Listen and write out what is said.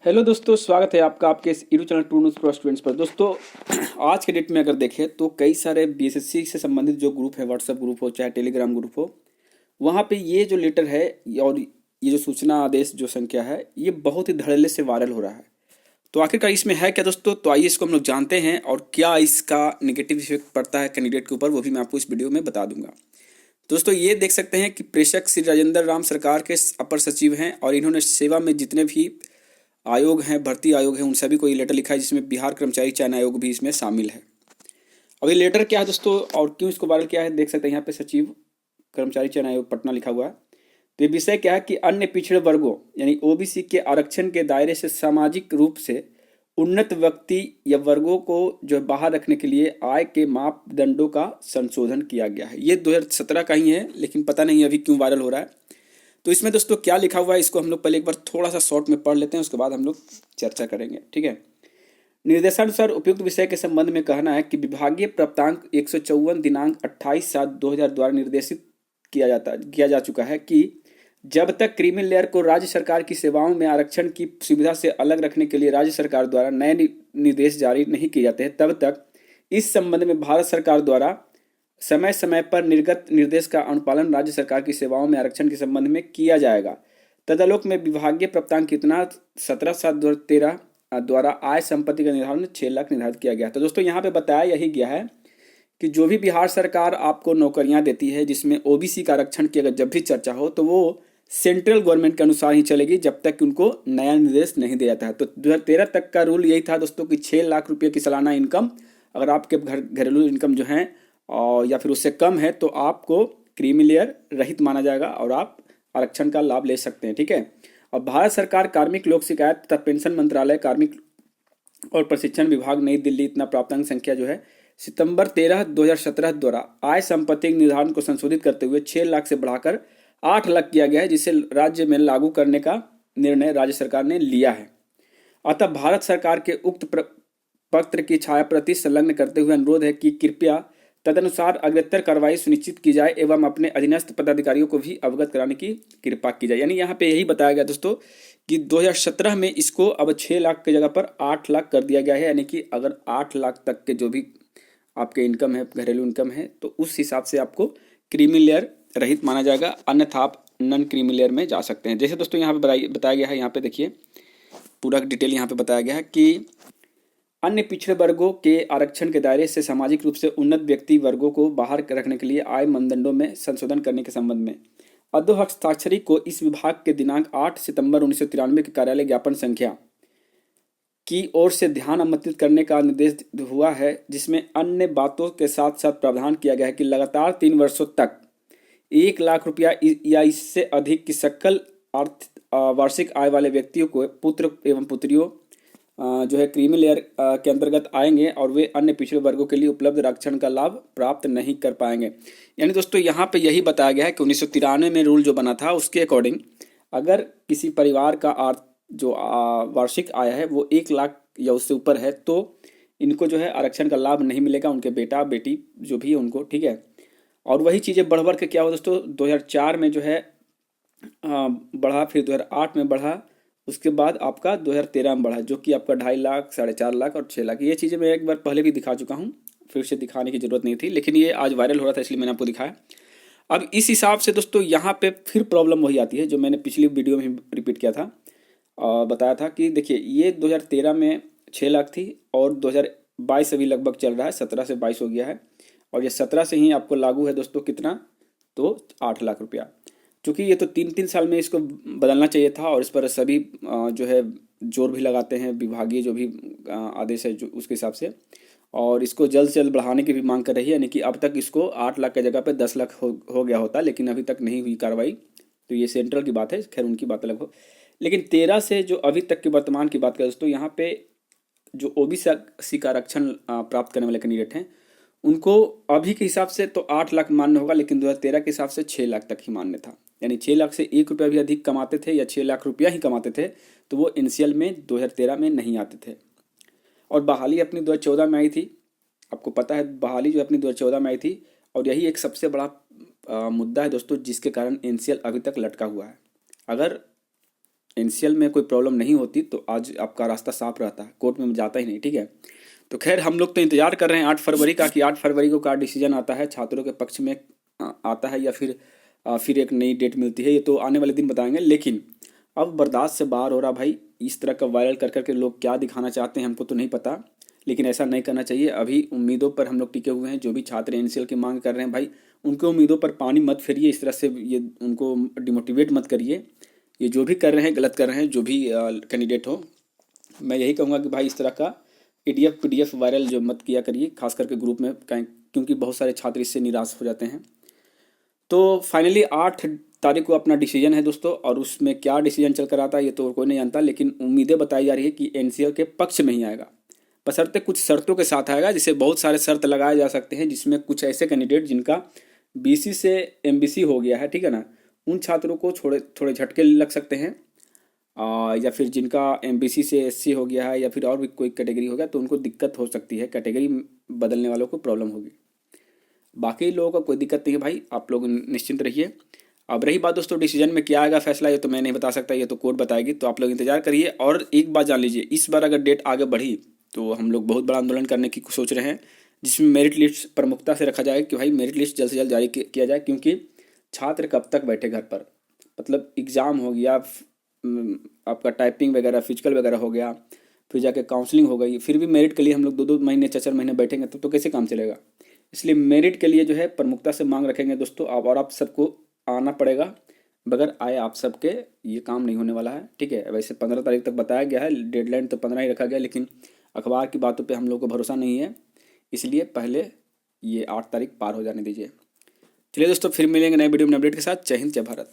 Hello दोस्तों, स्वागत है आपका आपके इस YouTube channel to news pro students पर। दोस्तों, आज के डेट में अगर देखें तो कई सारे बीएसएससी से संबंधित जो ग्रुप है, व्हाट्सएप ग्रुप हो चाहे टेलीग्राम ग्रुप हो, वहाँ पे ये जो लेटर है और ये जो सूचना आदेश जो संख्या है, ये बहुत ही धड़ल्ले से वायरल हो रहा है। तो आखिरकार इसमें है क्या दोस्तों? तो आइए इसको हम लोग जानते हैं और क्या इसका नेगेटिव इफेक्ट पड़ता है कैंडिडेट के ऊपर, वो भी मैं आपको इस वीडियो में बता दूंगा। दोस्तों, ये देख सकते हैं कि प्रेषक श्री राजेंद्र राम सरकार के अपर सचिव हैं और इन्होंने सेवा में जितने भी आयोग हैं, भर्ती आयोग हैं, उन सभी को ये लेटर लिखा है, जिसमें बिहार कर्मचारी चयन आयोग भी इसमें शामिल है। अब ये लेटर क्या है दोस्तों और क्यों इसको वायरल किया है, देख सकते हैं यहाँ पे सचिव कर्मचारी चयन आयोग पटना लिखा हुआ है। तो ये विषय क्या है कि अन्य पिछड़े वर्गों यानी ओबीसी के आरक्षण के दायरे से सामाजिक रूप से उन्नत व्यक्ति या वर्गों को जो है बाहर रखने के लिए आय के मापदंडों का संशोधन किया गया है। ये 2017 का ही है, लेकिन पता नहीं अभी क्यों वायरल हो रहा है। तो इसमें दोस्तों क्या लिखा हुआ है, इसको हम लोग पहले एक बार थोड़ा सा शॉर्ट में पढ़ लेते हैं, उसके बाद हम लोग चर्चा करेंगे। ठीक है। निर्देशानुसार उपयुक्त विषय के संबंध में कहना है कि विभागीय प्राप्तांक 154 दिनांक 28/7/2000 द्वारा निर्देशित किया जा चुका है कि जब तक क्रीमी लेयर को राज्य सरकार की सेवाओं में आरक्षण की सुविधा से अलग रखने के लिए राज्य सरकार द्वारा नए निर्देश जारी नहीं किए जाते हैं, तब तक इस संबंध में भारत सरकार द्वारा समय समय पर निर्गत निर्देश का अनुपालन राज्य सरकार की सेवाओं में आरक्षण के संबंध में किया जाएगा। तदालोक में विभागीय प्राप्तांक कितना 17/7/2013 द्वारा आय संपत्ति का निर्धारण 6 लाख निर्धारित किया गया। तो दोस्तों, यहाँ पे बताया यही गया है कि जो भी बिहार सरकार आपको नौकरियां देती है जिसमें ओबीसी का आरक्षण की अगर जब भी चर्चा हो तो वो सेंट्रल गवर्नमेंट के अनुसार ही चलेगी, जब तक कि उनको नया निर्देश नहीं दिया जाता है। तो 2013 तक का रूल यही था दोस्तों कि 6 लाख रुपये की सालाना इनकम अगर आपके घरेलू इनकम जो है और या फिर उससे कम है तो आपको क्रीमी लेयर रहित माना जाएगा और आप आरक्षण का लाभ ले सकते हैं। ठीक है। और भारत सरकार कार्मिक लोक शिकायत तथा पेंशन मंत्रालय, कार्मिक और प्रशिक्षण विभाग, नई दिल्ली इतना प्राप्तांक संख्या जो है सितंबर 13 2017 द्वारा आय संपत्ति निर्धारण को संशोधित करते हुए 6 लाख से बढ़ाकर 8 लाख किया गया है, जिसे राज्य में लागू करने का निर्णय राज्य सरकार ने लिया है। अतः भारत सरकार के उक्त पत्र की छायाप्रति संलग्न करते हुए अनुरोध है कि कृपया तदनुसार अग्रतर कार्रवाई सुनिश्चित की जाए एवं अपने अधीनस्थ पदाधिकारियों को भी अवगत कराने की कृपा की जाए। यानी यहाँ पे यही बताया गया दोस्तों कि 2017 में इसको अब 6 लाख की जगह पर 8 लाख कर दिया गया है। यानी कि अगर 8 लाख तक के जो भी आपके इनकम है, घरेलू इनकम है, तो उस हिसाब से आपको क्रीमी लेयर रहित माना जाएगा, अन्यथा आप नॉन क्रीमी लेयर में जा सकते हैं। जैसे दोस्तों यहाँ पे बताया गया है, यहाँ पे देखिए पूरा डिटेल यहाँ पे बताया गया है कि अन्य पिछड़े वर्गों के आरक्षण के दायरे से सामाजिक रूप से उन्नत व्यक्ति वर्गों को बाहर रखने के लिए आय मानदंडों में संशोधन करने के संबंध में अधो हस्ताक्षरी को इस विभाग के दिनांक 8 सितंबर 1993 के कार्यालय ज्ञापन संख्या की ओर से ध्यान आमंत्रित करने का निर्देश हुआ है, जिसमें अन्य बातों के साथ साथ प्रावधान किया गया है कि लगातार 3 वर्षों तक 1 लाख रुपया या इससे अधिक की सकल वार्षिक आय वाले व्यक्तियों को पुत्र एवं पुत्रियों जो है क्रीमी लेयर के अंतर्गत आएंगे और वे अन्य पिछड़े वर्गों के लिए उपलब्ध आरक्षण का लाभ प्राप्त नहीं कर पाएंगे। यानी दोस्तों, यहाँ पे यही बताया गया है कि 1993 में रूल जो बना था उसके अकॉर्डिंग अगर किसी परिवार का जो वार्षिक आय है वो 1 लाख या उससे ऊपर है तो इनको जो है आरक्षण का लाभ नहीं मिलेगा, उनके बेटा बेटी जो भी है उनको। ठीक है। और वही चीज़ें बढ़ बढ़ के क्या हुआ दोस्तों, 2004 में जो है बढ़ा, फिर 2008 में बढ़ा, उसके बाद आपका 2013 में बढ़ा, जो कि आपका 2.5 लाख, 4.5 लाख और 6 लाख। ये चीज़ें मैं एक बार पहले भी दिखा चुका हूँ, फिर से दिखाने की जरूरत नहीं थी, लेकिन ये आज वायरल हो रहा था इसलिए मैंने आपको दिखाया। अब इस हिसाब से दोस्तों यहाँ पे फिर प्रॉब्लम वही आती है जो मैंने पिछली वीडियो में रिपीट किया था और बताया था कि देखिए ये 2013 में 6 लाख थी और 2022 से भी लगभग चल रहा है, 17 से 22 हो गया है और ये 17 से ही आपको लागू है दोस्तों कितना, तो 8 लाख रुपया। चूँकि ये तो 3-3 साल में इसको बदलना चाहिए था और इस पर सभी जो है जोर भी लगाते हैं, विभागीय जो भी आदेश है जो उसके हिसाब से, और इसको जल्द से जल्द बढ़ाने की भी मांग कर रही है। यानी कि अब तक इसको 8 लाख की जगह पे 10 लाख हो गया होता, लेकिन अभी तक नहीं हुई कार्रवाई। तो ये सेंट्रल की बात है, खैर उनकी बात अलग हो। लेकिन 13 से जो अभी तक के वर्तमान की बात करें दोस्तों, यहाँ पे जो ओबीसी का आरक्षण प्राप्त करने वाले कैंडिडेट हैं उनको अभी के हिसाब से तो 8 लाख मान्य होगा, लेकिन 2013 के हिसाब से 6 लाख तक ही मान्य था। यानी 6 लाख से 1 रुपया भी अधिक कमाते थे या 6 लाख रुपया ही कमाते थे तो वो इनिशियल में 2013 में नहीं आते थे। और बहाली अपनी 2014 में आई थी, आपको पता है बहाली जो अपनी 2014 में आई थी, और यही एक सबसे बड़ा मुद्दा है दोस्तों जिसके कारण इनिशियल अभी तक लटका हुआ है। अगर एनसीएल में कोई प्रॉब्लम नहीं होती तो आज आपका रास्ता साफ रहता, कोर्ट में जाता ही नहीं, ठीक है। तो खैर हम लोग तो इंतजार कर रहे हैं 8 फरवरी का कि 8 फरवरी को क्या डिसीजन आता है, छात्रों के पक्ष में आता है या फिर एक नई डेट मिलती है, ये तो आने वाले दिन बताएंगे। लेकिन अब बर्दाश्त से बाहर हो रहा भाई, इस तरह का वायरल कर करके लोग क्या दिखाना चाहते हैं हमको तो नहीं पता, लेकिन ऐसा नहीं करना चाहिए। अभी उम्मीदों पर हम लोग टिके हुए हैं, जो भी छात्र एनसीएल की मांग कर रहे हैं भाई, उनके उम्मीदों पर पानी मत फेरिए, इस तरह से ये उनको डिमोटिवेट मत करिए। ये जो भी कर रहे हैं गलत कर रहे हैं, जो भी कैंडिडेट हो, मैं यही कहूँगा कि भाई इस तरह का PDF PDF वायरल जो मत किया करिए, खास करके ग्रुप में, क्योंकि बहुत सारे छात्र इससे निराश हो जाते हैं। तो फाइनली 8 तारीख को अपना डिसीजन है दोस्तों, और उसमें क्या डिसीजन चल कर आता है ये तो कोई नहीं जानता, लेकिन उम्मीदें बताई जा रही है कि एनसीएल के पक्ष में ही आएगा, बशर्ते कुछ शर्तों के साथ आएगा, जिसे बहुत सारे शर्त लगाए जा सकते हैं, जिसमें कुछ ऐसे कैंडिडेट जिनका BC से MBC हो गया है, ठीक है ना, उन छात्रों को थोड़े झटके लग सकते हैं, या फिर जिनका MBC से SC हो गया है, या फिर और भी कोई कैटेगरी हो गया, तो उनको दिक्कत हो सकती है, कैटेगरी बदलने वालों को प्रॉब्लम होगी। बाकी लोगों को कोई दिक्कत नहीं है भाई, आप लोग निश्चिंत रहिए। अब रही बात दोस्तों डिसीजन में क्या आएगा फैसला, ये तो मैं नहीं बता सकता, ये तो कोर्ट बताएगी, तो आप लोग इंतजार करिए। और एक बात जान लीजिए, इस बार अगर डेट आगे बढ़ी तो हम लोग बहुत बड़ा आंदोलन करने की सोच रहे हैं, जिसमें मेरिट लिस्ट प्रमुखता से रखा जाए कि भाई मेरिट लिस्ट जल्द से जल्द जारी किया जाए, क्योंकि छात्र कब तक बैठे घर पर, मतलब एग्ज़ाम हो गया, आपका टाइपिंग वगैरह फिजिकल वगैरह हो गया, फिर जाके काउंसलिंग हो गई, फिर भी मेरिट के लिए हम लोग 2-2 महीने 4-4 महीने बैठेंगे तो कैसे काम चलेगा। इसलिए मेरिट के लिए जो है प्रमुखता से मांग रखेंगे दोस्तों आप, और आप सबको आना पड़ेगा, बगैर आए आप सबके ये काम नहीं होने वाला है, ठीक है। वैसे 15 तारीख तक बताया गया है, डेडलाइन तो 15 ही रखा गया, लेकिन अखबार की बातों पे हम लोग को भरोसा नहीं है, इसलिए पहले ये 8 तारीख पार हो जाने दीजिए। चलिए दोस्तों, फिर मिलेंगे नए वीडियो में अपडेट के साथ। जय हिंद, जय भारत।